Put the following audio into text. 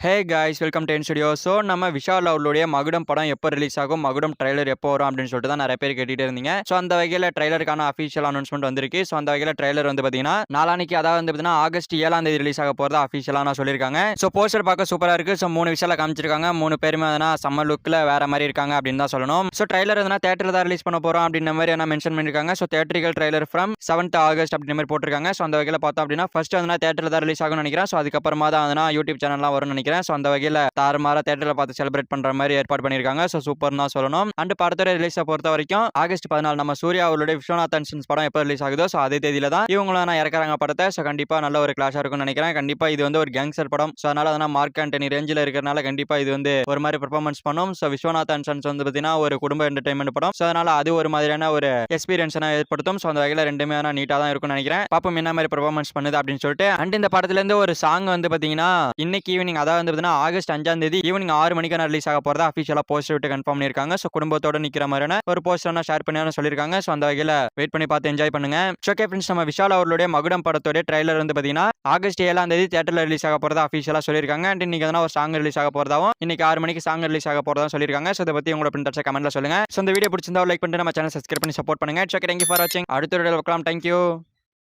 Hey guys welcome to N studio. So நம்ம விஷால் அவர்களுடைய மகுடம் படம் எப்போ ரிலீஸ் ஆகும், மகுடம் ட்ரைலர் எப்போ வரும் அப்படின்னு சொல்லிட்டு தான் நிறைய பேர் கேட்டுட்டு இருந்தீங்க. ஸோ அந்த வகையில் ட்ரைலருக்கான அஃபிஷியல் அனௌன்ஸ்மெண்ட் வந்திருக்கு. ஸோ அந்த வகையில் ட்ரைலர் வந்து பார்த்தீங்கன்னா நாளானிக்கு, அதாவது வந்து பார்த்தீங்கன்னா ஆகஸ்ட் 7ஆம் தேதி ரிலீஸ் ஆக போகிறதா அஃபிஷியலாக நான் சொல்லியிருக்காங்க. ஸோ போஸ்டர் பார்க்க சூப்பராக இருக்குது. ஸோ 3 விஷயம் காமிச்சிருக்காங்க. 3 பேருமே எதனா சம்மர் லுக்கில் வேற மாதிரி இருக்காங்க அப்படின்னு தான் சொல்லணும். ஸோ ட்ரைலர் எதனா தேட்டரில் தான் ரிலீஸ் பண்ண போகிறோம் அப்படின்ற மாதிரி என்ன மென்ஷன் பண்ணியிருக்காங்க. So theatrical trailer from 7th August அப்படின்ற மாதிரி போட்டிருக்காங்க. ஸோ அந்த வகையில் பார்த்தோம் அப்படின்னா ஃபர்ஸ்ட் வந்து தேட்டரில் தான் ரிலீஸ் ஆகும்னு நினைக்கிறேன். ஸோ அதுக்கப்புறமா தான் வந்து யூடியூப் சேனல்லாம் வரும்னு நினைக்கிறேன். ஸோ அந்த வகையில் தாறுமாறா தேட்டரில் பார்த்து செலிப்ரேட் பண்ற மாதிரி ஏற்பாடு பண்ணியிருக்காங்க. ஸோ சூப்பர்னு தான் சொல்லணும். அண்ட் படத்தோட ரிலீஸை பொறுத்த வரைக்கும் ஆகஸ்ட் 14 நம்ம சூர்யா அவருடைய விஸ்வநாதன் சன்ஸ் படம் எப்போ ரிலீஸ் ஆகுதோ ஸோ அதே தேதியில தான் இவங்களும் நான் இறக்குறாங்க படத்தை. ஸோ கண்டிப்பா நல்ல ஒரு கிளாஷா இருக்கும்னு நினைக்கிறேன். கண்டிப்பா இது வந்து ஒரு கேங்ஸ்டர் படம். ஸோ அதனால மார்க் ஆண்டனி ரேஞ்சில் இருக்கிறனால கண்டிப்பா இது வந்து ஒரு மாதிரி பெர்ஃபார்மன்ஸ் பண்ணும். ஸோ விஸ்வநாதன் சன்ஸ் வந்து பார்த்தீங்கன்னா ஒரு குடும்ப என்டர்டைன்மெண்ட் படம். ஸோ அதனால அது ஒரு மாதிரியான ஒரு எக்ஸ்பீரியன்ஸ் ஏற்படுத்தும். ஸோ அந்த வகையில் ரெண்டுமே நீட்டாக தான் இருக்கும்னு நினைக்கிறேன். பாப்போம் என்ன மாதிரி பெர்ஃபார்மன்ஸ் பண்ணுது அப்படின்னு சொல்லிட்டு. அண்ட் இந்த படத்துல இருந்து ஒரு சாங் வந்து பார்த்தீங்கன்னா இன்னைக்கு ஈவினிங், அதாவது வந்து பார்த்தீங்கன்னா ஆகஸ்ட் 5ஆம் தேதி ஈவினிங் 6 மணிக்கான ரிலீஸ் ஆக போறதா அஃபிஷியலா போஸ்டர் விட்டு கன்ஃபார்ம் பண்ணிருக்காங்க. ஸோ குடும்பத்தோட நிக்கிற மாதிரியான ஒரு போஸ்டர் ஷேர் பண்ணி சொல்லியிருக்காங்க. ஸோ அந்த வகையில் வெயிட் பண்ணி பார்த்து என்ஜாய் பண்ணுங்க. ஓகே ஃப்ரெண்ட்ஸ், நம்ம விஷால் அவர்களுடைய மகுடம் படத்தோட ட்ரைலர் வந்து பார்த்தீங்கன்னா ஆகஸ்ட் 7ஆம் தேதி தியேட்டர்ல ரிலீஸ் ஆக போறதா அஃபிஷியலா சொல்லியிருக்காங்க. அண்ட் இன்னைக்கு ஒரு சாங் ரிலீஸ் ஆக போறதாவும் இன்னைக்கு 6 மணிக்கு சாங் ரிலீஸ் ஆக போறதா சொல்லியிருக்காங்க. ஸோ இதை பத்தி உங்களோட பிரிண்டர்ஸ் கமெண்ட்ல சொல்லுங்க. ஸோ இந்த வீடியோ பிடிச்சிருந்தா லைக் பண்ணிட்டு நம்ம சேனல் சப்ஸ்கிரைப் பண்ணி சப்போர்ட் பண்ணுங்க. ஓகே, தேங்க்யூ ஃபார் வாட்சிங். அடுத்த வீடியோல பார்க்கலாம். தேங்க்யூ.